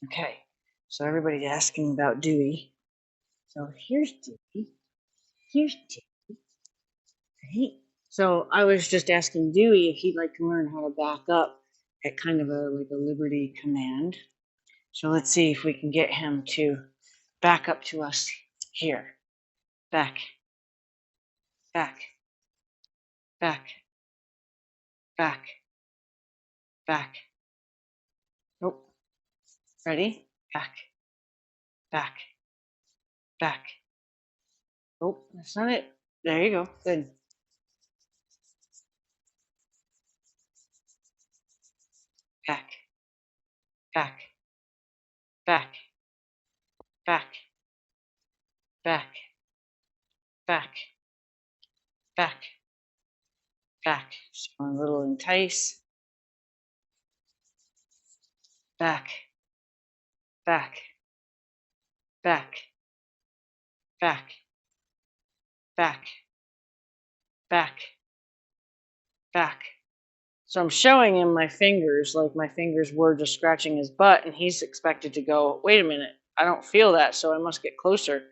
Okay, so everybody's asking about Dewey. So here's Dewey. Here's Dewey. Right? So I was just asking Dewey if he'd like to learn how to back up at kind of like a Liberty command. So let's see if we can get him to back up to us here. Back, back, back, back, back. Oh, ready? Back, back, back. Oh, that's not it. There you go. Good. Back, back, back, back, back, back, back, back. So a little entice. Back, back, back, back, back, back, back. So I'm showing him my fingers, like my fingers were just scratching his butt, and he's expected to go, wait a minute, I don't feel that, so I must get closer.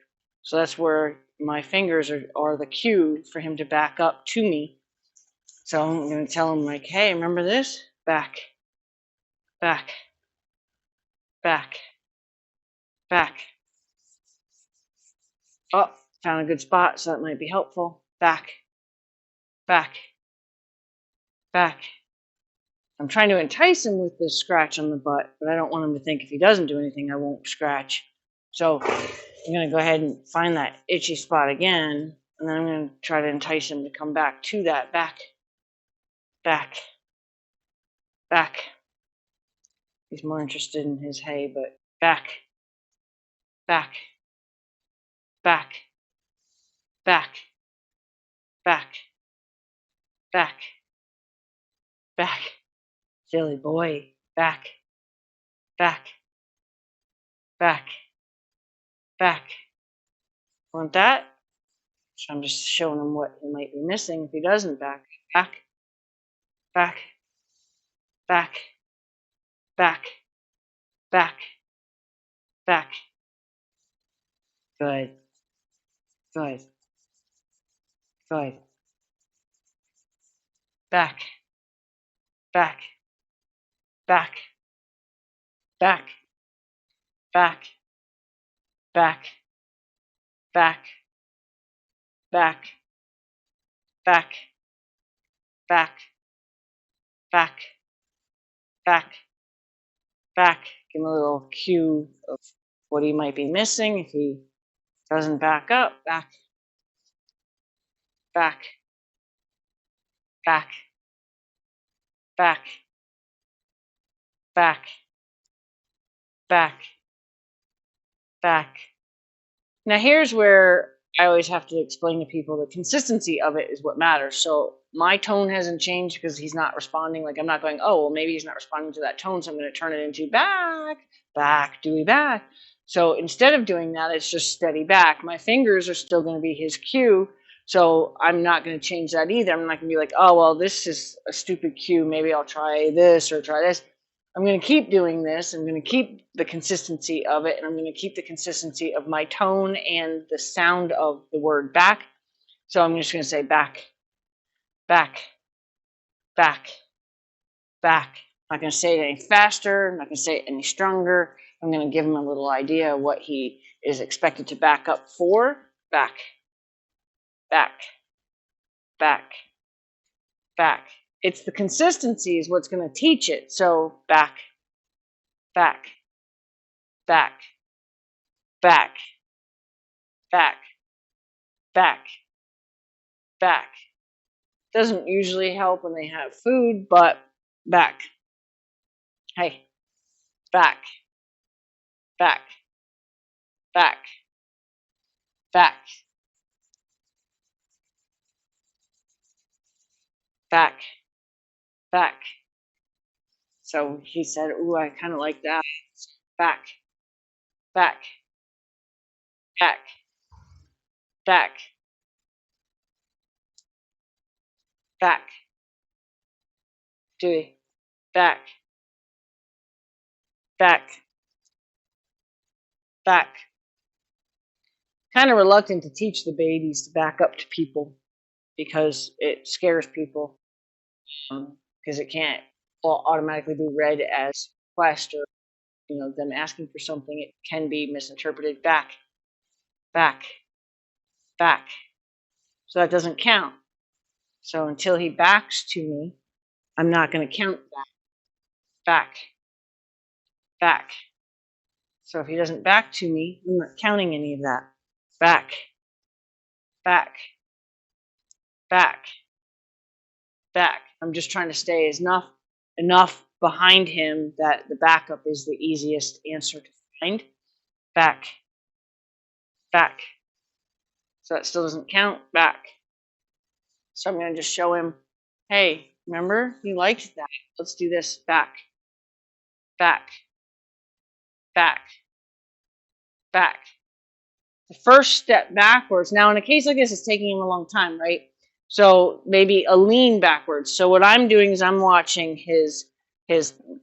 So that's where my fingers are the cue for him to back up to me. So I'm going to tell him, like, hey, remember this? Back, back, back, back. Oh, found a good spot, so that might be helpful. Back, back, back. I'm trying to entice him with this scratch on the butt, but I don't want him to think if he doesn't do anything, I won't scratch. So I'm going to go ahead and find that itchy spot again, and then I'm going to try to entice him to come back to that. Back, back, back. He's more interested in his hay, but back, back, back, back, back, back, back. Silly boy. Back, back, back, back. Want that? So I'm just showing him what he might be missing if he doesn't back, back, back, back, back, back, back. Good, good, good. Back, back, back, back, back, back, back, back, back, back, back, back, back. Give him a little cue of what he might be missing if he doesn't back up. Back, back, back, back, back, back, back. Now here's where I always have to explain to people the consistency of it is what matters. So my tone hasn't changed because he's not responding. Like I'm not going, oh, well, maybe he's not responding to that tone, so I'm going to turn it into back, back, Dewey, back. So instead of doing that, it's just steady back. My fingers are still going to be his cue. So I'm not going to change that either. I'm not going to be like, oh, well, this is a stupid cue. Maybe I'll try this or try this. I'm going to keep doing this. I'm going to keep the consistency of it, and I'm going to keep the consistency of my tone and the sound of the word back. So I'm just going to say back, back, back, back. I'm not going to say it any faster. I'm not going to say it any stronger. I'm going to give him a little idea of what he is expected to back up for. Back, back, back, back. It's the consistency is what's going to teach it. So back, back, back, back, back, back, back. Doesn't usually help when they have food, but back. Hey, back, back, back, back, back, back. So he said, ooh, I kind of like that. Back, back, back, back, back. Dewey, back, back, back. Kind of reluctant to teach the babies to back up to people because it scares people, because it can't automatically be read as request or them asking for something. It can be misinterpreted. Back, back, back. So that doesn't count. So until he backs to me, I'm not going to count that. Back, back. So if he doesn't back to me, I'm not counting any of that. Back, back, back, back. I'm just trying to stay enough behind him that the backup is the easiest answer to find. Back, back. So that still doesn't count. Back. So I'm going to just show him, hey, remember? You liked that. Let's do this. Back, back, back, back. The first step backwards. Now, in a case like this, it's taking him a long time, right? So maybe a lean backwards. So what I'm doing is I'm watching his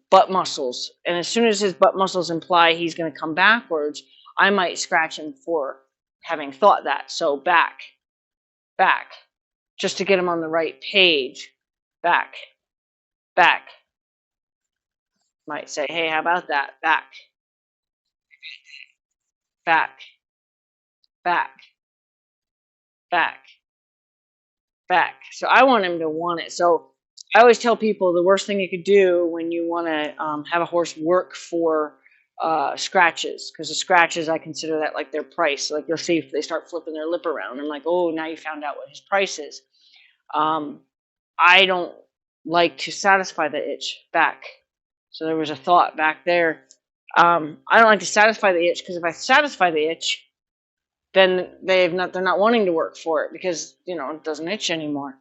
butt muscles. And as soon as his butt muscles imply he's going to come backwards, I might scratch him for having thought that. So back, back, just to get him on the right page. Back, back. Might say, hey, how about that? Back, back, back, back, back. So I want him to want it. So I always tell people the worst thing you could do when you want to have a horse work for scratches, because the scratches, I consider that like their price. Like you'll see if they start flipping their lip around, I'm like, oh, now you found out what his price is. I don't like to satisfy the itch. Back. So there was a thought back there. I don't like to satisfy the itch, because if I satisfy the itch, then they're not wanting to work for it, because it doesn't itch anymore.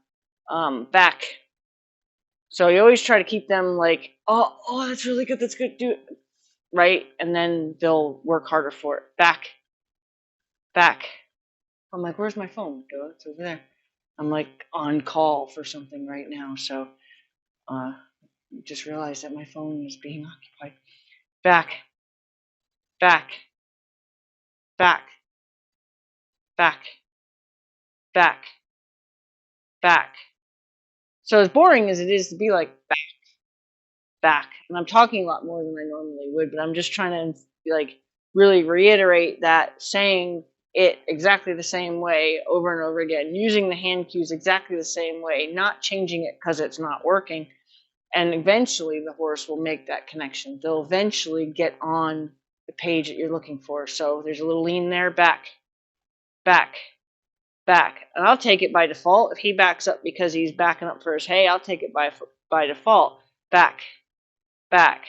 Back. So you always try to keep them like, oh, that's really good, that's good, do it, right? And then they'll work harder for it. Back, back. I'm like, where's my phone? Go, it's over there. I'm like on call for something right now, so just realized that my phone is being occupied. Back, back, back, back, back, back. So as boring as it is to be like back, and I'm talking a lot more than I normally would, but I'm just trying to like really reiterate that, saying it exactly the same way over and over again, using the hand cues exactly the same way, not changing it because it's not working. And eventually the horse will make that connection. They'll eventually get on the page that you're looking for. So there's a little lean there. Back, back, back. And I'll take it by default. If he backs up because he's backing up for his hay, I'll take it by default. Back, back.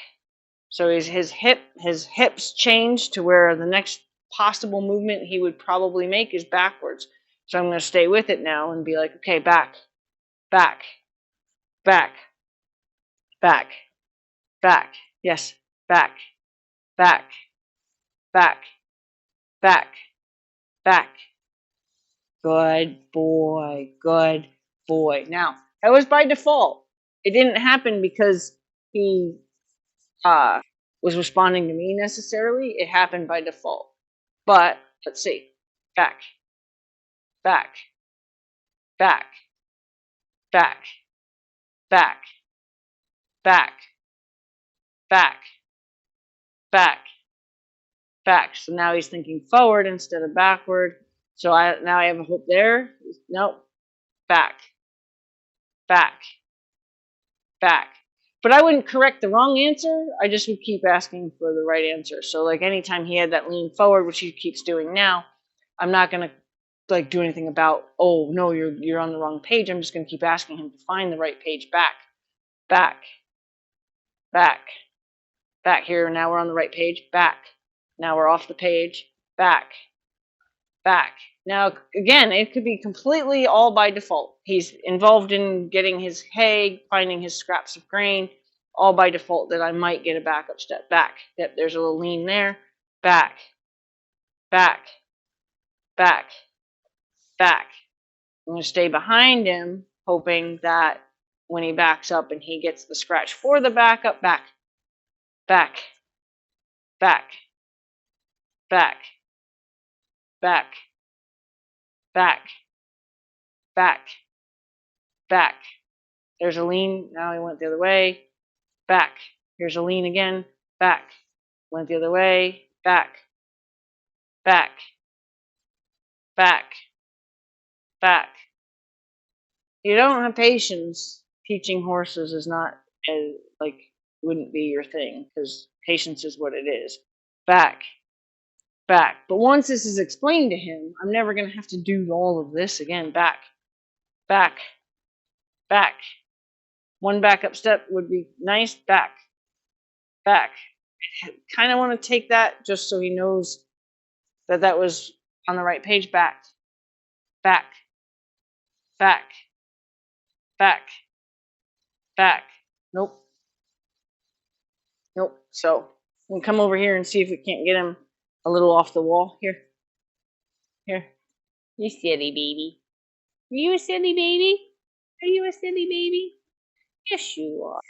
So his hips change to where the next possible movement he would probably make is backwards. So I'm going to stay with it now and be like, okay, back, back, back, back, back. Yes, back, back, back, back, back. Good boy, good boy. Now, that was by default. It didn't happen because he was responding to me necessarily. It happened by default. But let's see. Back, back, back, back, back, back, back, back, back. So now he's thinking forward instead of backward. So now I have a hope there. Nope. Back, back, back. But I wouldn't correct the wrong answer. I just would keep asking for the right answer. So like anytime he had that lean forward, which he keeps doing now, I'm not going to like do anything about, oh no, you're on the wrong page. I'm just going to keep asking him to find the right page. Back, back, back, back. Here, now we're on the right page. Back. Now we're off the page. Back, back. Now, again, it could be completely all by default. He's involved in getting his hay, finding his scraps of grain, all by default that I might get a backup step. Back. Yep, there's a little lean there. Back, back, back, back. I'm going to stay behind him, hoping that when he backs up and he gets the scratch for the backup, back, back, back, back, back, back, back, back. There's a lean. Now he went the other way. Back. Here's a lean again. Back. Went the other way. Back. Back. Back. Back. You don't have patience. Teaching horses is not as, like, wouldn't be your thing, because patience is what it is. Back. Back. But once this is explained to him, I'm never going to have to do all of this again. Back. Back. Back. One backup step would be nice. Back. Back. I kind of want to take that just so he knows that that was on the right page. Back. Back. Back. Back. Back. Nope. Nope. So we'll come over here and see if we can't get him a little off the wall. Here. Here. You silly baby. Are you a silly baby? Are you a silly baby? Yes, you are.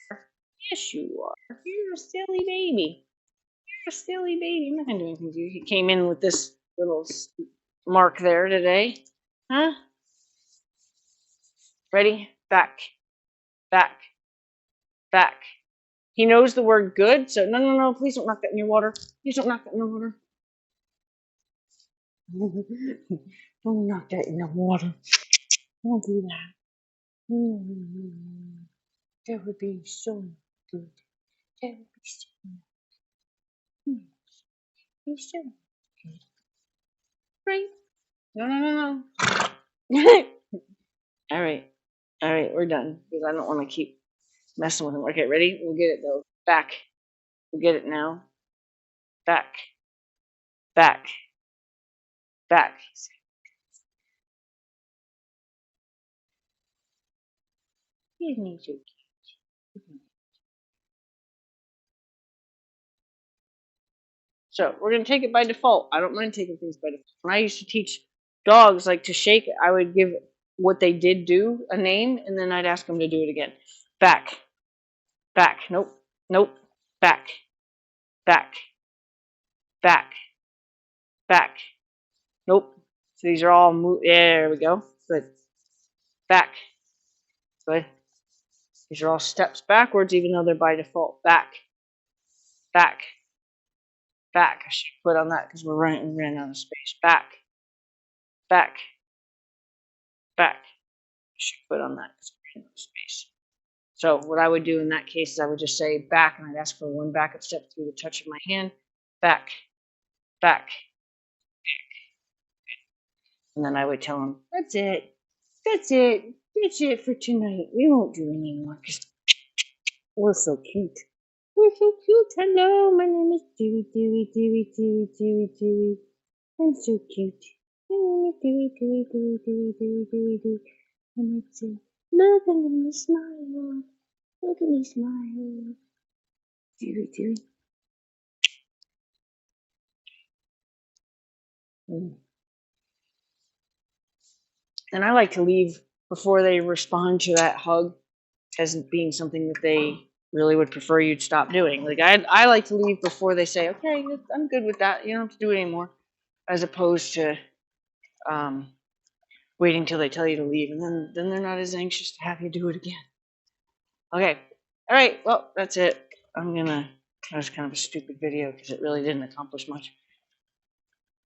Yes, you are. You're a silly baby. You're a silly baby. I'm not going to do anything to you. He came in with this little mark there today. Huh? Ready? Back. Back. Back. He knows the word good, so no, please don't knock that in your water. Please don't knock that in the water. Don't knock that in the water. Don't do that. That would be so good. That would be so good. Be so good. Right? No. All right. All right, we're done, because I don't want to keep messing with him. Okay, ready? We'll get it, though. Back. We'll get it now. Back. Back. Back. Isn't he so cute? So we're going to take it by default. I don't mind taking things by default. When I used to teach dogs, like, to shake, I would give what they did do a name, and then I'd ask them to do it again. Back. Back. Nope. Nope. Back. Back. Back. Back. Nope. So these are all there we go. Good. Back. Good. These are all steps backwards, even though they're by default. Back. Back. Back. I should put on that because we ran out of space. Back. Back. Back. I should put on that because we ran out of space. So what I would do in that case is I would just say back, and I'd ask for one backup step through the touch of my hand. Back. Back. And then I would tell him, that's it. That's it. That's it for tonight. We won't do any more because we're so cute. We're so cute. Hello, my name is Dewey. I'm so cute. My name is Dewey. And it's look at me smile. Look at me smile. Dewey. And I like to leave before they respond to that hug as being something that they really would prefer you'd stop doing. Like, I like to leave before they say, okay, I'm good with that. You don't have to do it anymore. As opposed to waiting till they tell you to leave, and then they're not as anxious to have you do it again. Okay. All right. Well, that's it. That was kind of a stupid video because it really didn't accomplish much.